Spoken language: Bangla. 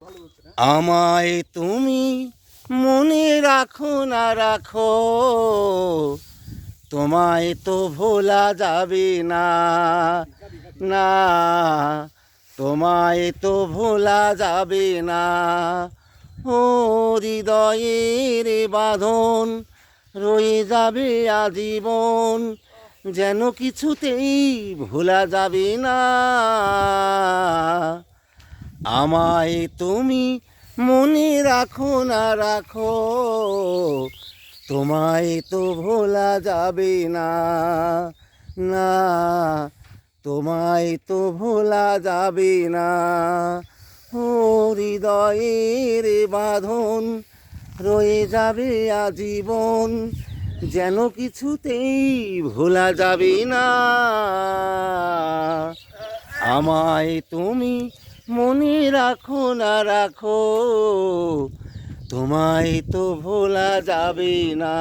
আমায় তুমি মনে রাখো না রাখো, তোমায় তো ভোলা যাবে না, না তোমায় তো ভোলা যাবে না। ও হৃদয়ের বাঁধন রয়ে যাবে আজীবন, যেন কিছুতেই ভোলা যাবে না। আমায় তুমি মনে রাখো না রাখো, তোমায় তো ভোলা যাবে না, না তোমায় তো ভোলা যাবে না। ও হৃদয়ের বাঁধন রয়ে যাবে আজীবন, যেন কিছুতেই ভোলা যাবে না। আমায় তুমি মনে রাখো না রাখো, তোমায় তো ভোলা যাবে না।